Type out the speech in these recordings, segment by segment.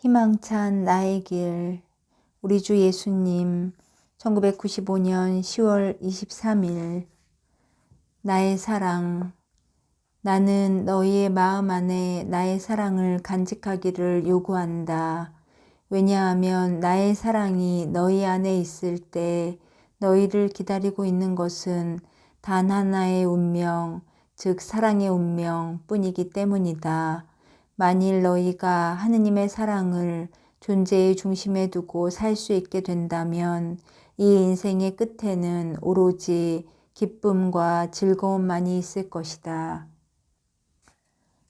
희망찬 나의 길, 우리 주 예수님, 1995년 10월 23일. 나의 사랑, 나는 너희의 마음 안에 나의 사랑을 간직하기를 요구한다. 왜냐하면 나의 사랑이 너희 안에 있을 때 너희를 기다리고 있는 것은 단 하나의 운명, 즉 사랑의 운명 뿐이기 때문이다. 만일 너희가 하느님의 사랑을 존재의 중심에 두고 살 수 있게 된다면 이 인생의 끝에는 오로지 기쁨과 즐거움만이 있을 것이다.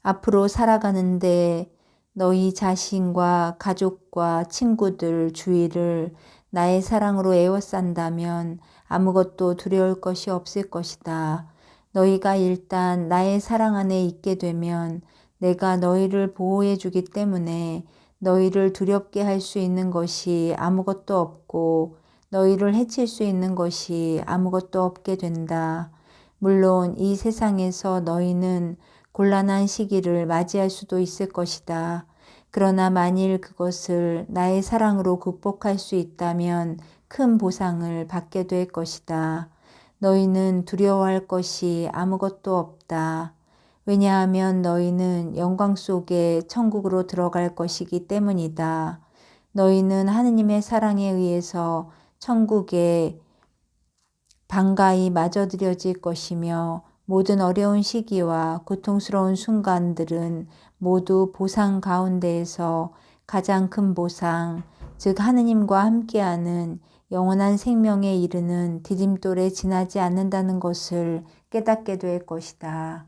앞으로 살아가는데 너희 자신과 가족과 친구들 주위를 나의 사랑으로 에워싼다면 아무것도 두려울 것이 없을 것이다. 너희가 일단 나의 사랑 안에 있게 되면 내가 너희를 보호해 주기 때문에 너희를 두렵게 할 수 있는 것이 아무것도 없고 너희를 해칠 수 있는 것이 아무것도 없게 된다. 물론 이 세상에서 너희는 곤란한 시기를 맞이할 수도 있을 것이다. 그러나 만일 그것을 나의 사랑으로 극복할 수 있다면 큰 보상을 받게 될 것이다. 너희는 두려워할 것이 아무것도 없다. 왜냐하면 너희는 영광 속에 천국으로 들어갈 것이기 때문이다. 너희는 하느님의 사랑에 의해서 천국에 반가이 맞아들여질 것이며 모든 어려운 시기와 고통스러운 순간들은 모두 보상 가운데에서 가장 큰 보상, 즉 하느님과 함께하는 영원한 생명에 이르는 디딤돌에 지나지 않는다는 것을 깨닫게 될 것이다.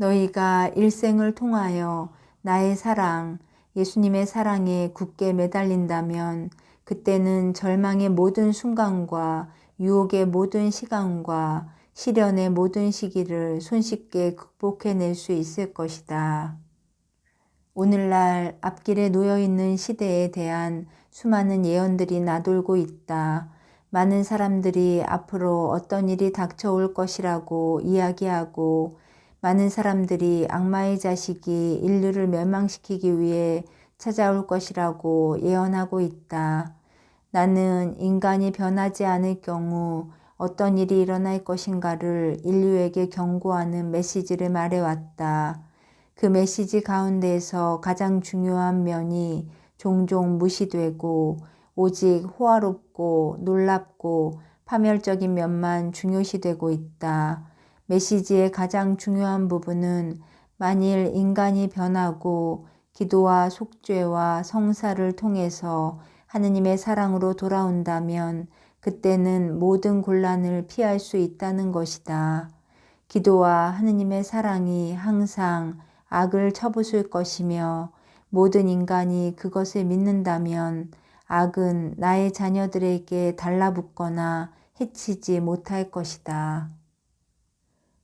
너희가 일생을 통하여 나의 사랑, 예수님의 사랑에 굳게 매달린다면 그때는 절망의 모든 순간과 유혹의 모든 시간과 시련의 모든 시기를 손쉽게 극복해낼 수 있을 것이다. 오늘날 앞길에 놓여있는 시대에 대한 수많은 예언들이 나돌고 있다. 많은 사람들이 앞으로 어떤 일이 닥쳐올 것이라고 이야기하고 많은 사람들이 악마의 자식이 인류를 멸망시키기 위해 찾아올 것이라고 예언하고 있다. 나는 인간이 변하지 않을 경우 어떤 일이 일어날 것인가를 인류에게 경고하는 메시지를 말해왔다. 그 메시지 가운데에서 가장 중요한 면이 종종 무시되고 오직 호화롭고 놀랍고 파멸적인 면만 중요시되고 있다. 메시지의 가장 중요한 부분은 만일 인간이 변하고 기도와 속죄와 성사를 통해서 하느님의 사랑으로 돌아온다면 그때는 모든 곤란을 피할 수 있다는 것이다. 기도와 하느님의 사랑이 항상 악을 쳐부술 것이며 모든 인간이 그것을 믿는다면 악은 나의 자녀들에게 달라붙거나 해치지 못할 것이다.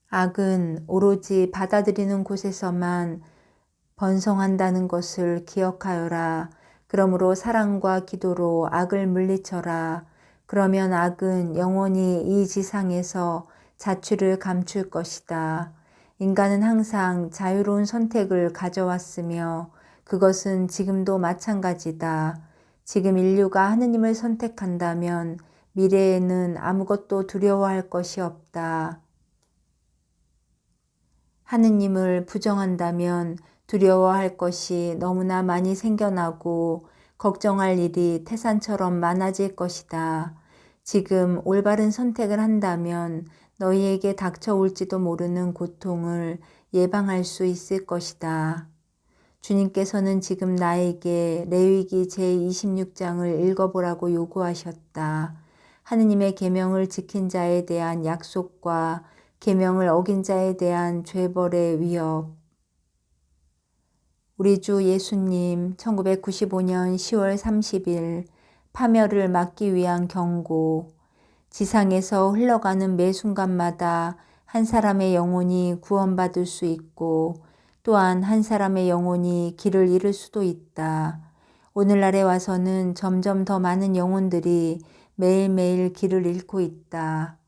악은 오로지 받아들이는 곳에서만 번성한다는 것을 기억하여라. 그러므로 사랑과 기도로 악을 물리쳐라. 그러면 악은 영원히 이 지상에서 자취를 감출 것이다. 인간은 항상 자유로운 선택을 가져왔으며 그것은 지금도 마찬가지다. 지금 인류가 하느님을 선택한다면 미래에는 아무것도 두려워할 것이 없다. 하느님을 부정한다면 두려워할 것이 너무나 많이 생겨나고 걱정할 일이 태산처럼 많아질 것이다. 지금 올바른 선택을 한다면 너희에게 닥쳐올지도 모르는 고통을 예방할 수 있을 것이다. 주님께서는 지금 나에게 레위기 제26장을 읽어보라고 요구하셨다. 하느님의 계명을 지킨 자에 대한 약속과 계명을 어긴 자에 대한 죄벌의 위협. 우리 주 예수님 1995년 10월 30일 파멸을 막기 위한 경고. 지상에서 흘러가는 매 순간마다 한 사람의 영혼이 구원받을 수 있고 또한 한 사람의 영혼이 길을 잃을 수도 있다. 오늘날에 와서는 점점 더 많은 영혼들이 매일매일 길을 잃고 있다.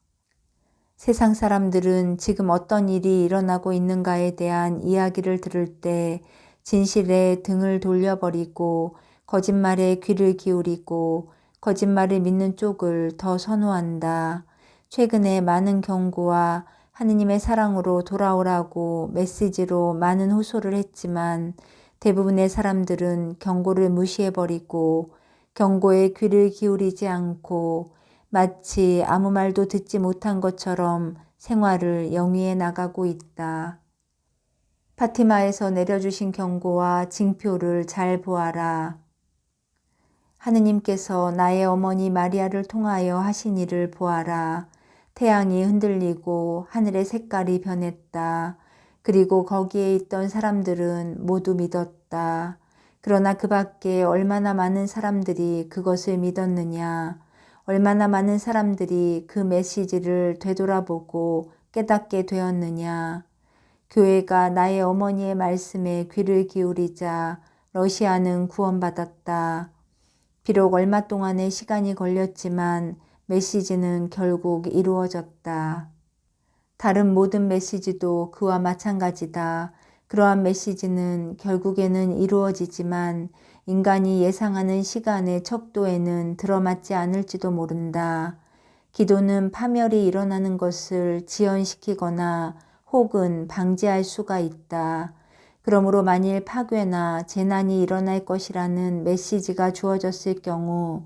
세상 사람들은 지금 어떤 일이 일어나고 있는가에 대한 이야기를 들을 때 진실에 등을 돌려버리고 거짓말에 귀를 기울이고 거짓말을 믿는 쪽을 더 선호한다. 최근에 많은 경고와 하느님의 사랑으로 돌아오라고 메시지로 많은 호소를 했지만 대부분의 사람들은 경고를 무시해버리고 경고에 귀를 기울이지 않고 마치 아무 말도 듣지 못한 것처럼 생활을 영위해 나가고 있다. 파티마에서 내려주신 경고와 징표를 잘 보아라. 하느님께서 나의 어머니 마리아를 통하여 하신 일을 보아라. 태양이 흔들리고 하늘의 색깔이 변했다. 그리고 거기에 있던 사람들은 모두 믿었다. 그러나 그 밖에 얼마나 많은 사람들이 그것을 믿었느냐. 얼마나 많은 사람들이 그 메시지를 되돌아보고 깨닫게 되었느냐. 교회가 나의 어머니의 말씀에 귀를 기울이자 러시아는 구원받았다. 비록 얼마 동안의 시간이 걸렸지만 메시지는 결국 이루어졌다. 다른 모든 메시지도 그와 마찬가지다. 그러한 메시지는 결국에는 이루어지지만 인간이 예상하는 시간의 척도에는 들어맞지 않을지도 모른다. 기도는 파멸이 일어나는 것을 지연시키거나 혹은 방지할 수가 있다. 그러므로 만일 파괴나 재난이 일어날 것이라는 메시지가 주어졌을 경우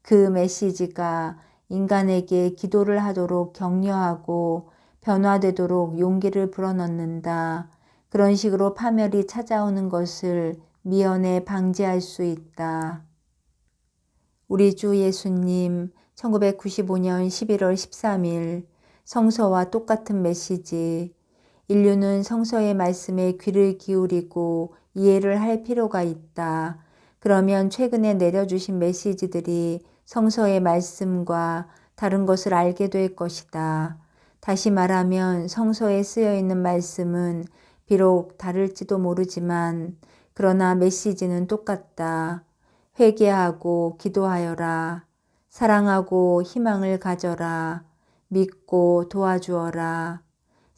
그 메시지가 인간에게 기도를 하도록 격려하고 변화되도록 용기를 불어넣는다. 그런 식으로 파멸이 찾아오는 것을 미연에 방지할 수 있다. 우리 주 예수님 1995년 11월 13일 성서와 똑같은 메시지. 인류는 성서의 말씀에 귀를 기울이고 이해를 할 필요가 있다. 그러면 최근에 내려주신 메시지들이 성서의 말씀과 다른 것을 알게 될 것이다. 다시 말하면 성서에 쓰여 있는 말씀은 비록 다를지도 모르지만 그러나 메시지는 똑같다. 회개하고 기도하여라. 사랑하고 희망을 가져라. 믿고 도와주어라.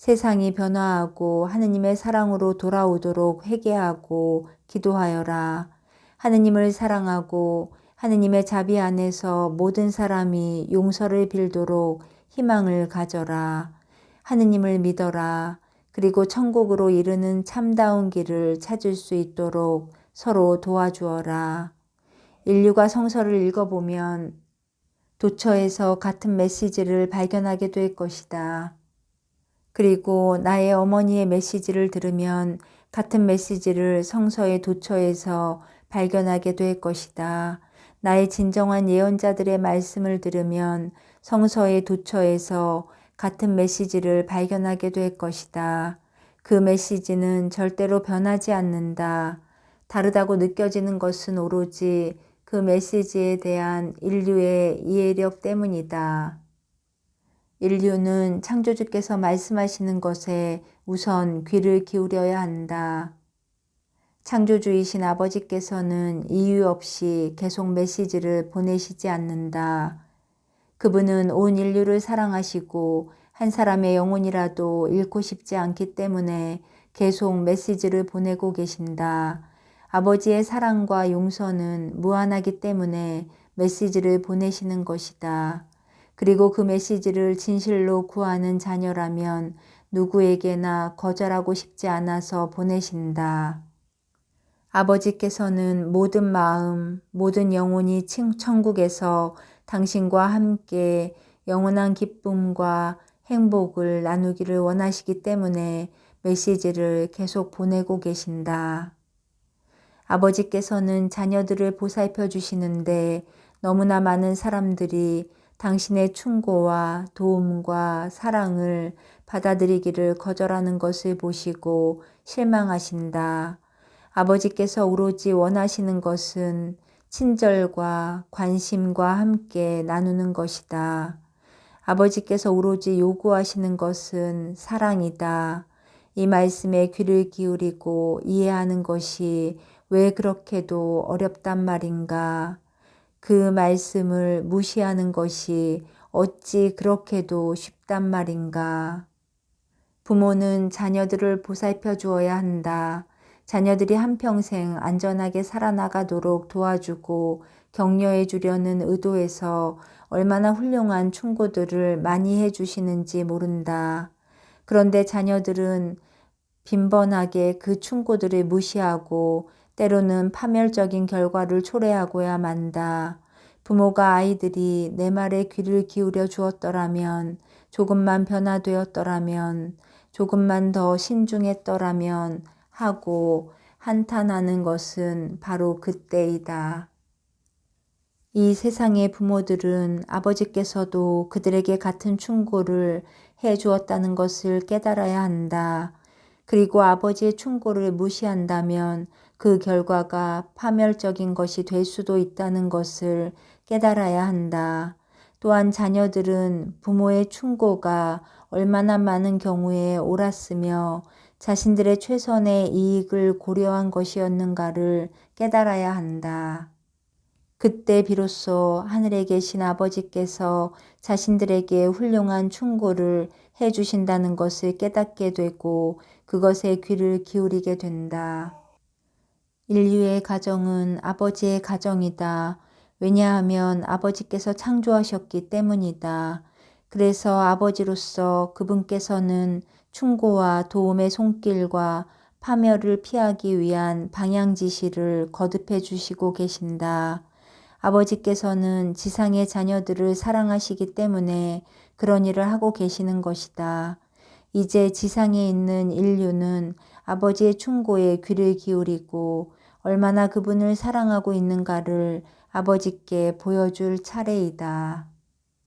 세상이 변화하고 하느님의 사랑으로 돌아오도록 회개하고 기도하여라. 하느님을 사랑하고 하느님의 자비 안에서 모든 사람이 용서를 빌도록 희망을 가져라. 하느님을 믿어라. 그리고 천국으로 이르는 참다운 길을 찾을 수 있도록 서로 도와주어라. 인류가 성서를 읽어보면 도처에서 같은 메시지를 발견하게 될 것이다. 그리고 나의 어머니의 메시지를 들으면 같은 메시지를 성서의 도처에서 발견하게 될 것이다. 나의 진정한 예언자들의 말씀을 들으면 성서의 도처에서 같은 메시지를 발견하게 될 것이다. 그 메시지는 절대로 변하지 않는다. 다르다고 느껴지는 것은 오로지 그 메시지에 대한 인류의 이해력 때문이다. 인류는 창조주께서 말씀하시는 것에 우선 귀를 기울여야 한다. 창조주이신 아버지께서는 이유 없이 계속 메시지를 보내시지 않는다. 그분은 온 인류를 사랑하시고 한 사람의 영혼이라도 잃고 싶지 않기 때문에 계속 메시지를 보내고 계신다. 아버지의 사랑과 용서는 무한하기 때문에 메시지를 보내시는 것이다. 그리고 그 메시지를 진실로 구하는 자녀라면 누구에게나 거절하고 싶지 않아서 보내신다. 아버지께서는 모든 마음, 모든 영혼이 천국에서 당신과 함께 영원한 기쁨과 행복을 나누기를 원하시기 때문에 메시지를 계속 보내고 계신다. 아버지께서는 자녀들을 보살펴 주시는데 너무나 많은 사람들이 당신의 충고와 도움과 사랑을 받아들이기를 거절하는 것을 보시고 실망하신다. 아버지께서 오로지 원하시는 것은 친절과 관심과 함께 나누는 것이다. 아버지께서 오로지 요구하시는 것은 사랑이다. 이 말씀에 귀를 기울이고 이해하는 것이 왜 그렇게도 어렵단 말인가? 그 말씀을 무시하는 것이 어찌 그렇게도 쉽단 말인가? 부모는 자녀들을 보살펴 주어야 한다. 자녀들이 한평생 안전하게 살아나가도록 도와주고 격려해 주려는 의도에서 얼마나 훌륭한 충고들을 많이 해주시는지 모른다. 그런데 자녀들은 빈번하게 그 충고들을 무시하고 때로는 파멸적인 결과를 초래하고야 만다. 부모가 아이들이 내 말에 귀를 기울여 주었더라면, 조금만 변화되었더라면, 조금만 더 신중했더라면 하고 한탄하는 것은 바로 그때이다. 이 세상의 부모들은 아버지께서도 그들에게 같은 충고를 해 주었다는 것을 깨달아야 한다. 그리고 아버지의 충고를 무시한다면 그 결과가 파멸적인 것이 될 수도 있다는 것을 깨달아야 한다. 또한 자녀들은 부모의 충고가 얼마나 많은 경우에 옳았으며 자신들의 최선의 이익을 고려한 것이었는가를 깨달아야 한다. 그때 비로소 하늘에 계신 아버지께서 자신들에게 훌륭한 충고를 해 주신다는 것을 깨닫게 되고 그것에 귀를 기울이게 된다. 인류의 가정은 아버지의 가정이다. 왜냐하면 아버지께서 창조하셨기 때문이다. 그래서 아버지로서 그분께서는 충고와 도움의 손길과 파멸을 피하기 위한 방향 지시를 거듭해 주시고 계신다. 아버지께서는 지상의 자녀들을 사랑하시기 때문에 그런 일을 하고 계시는 것이다. 이제 지상에 있는 인류는 아버지의 충고에 귀를 기울이고 얼마나 그분을 사랑하고 있는가를 아버지께 보여줄 차례이다.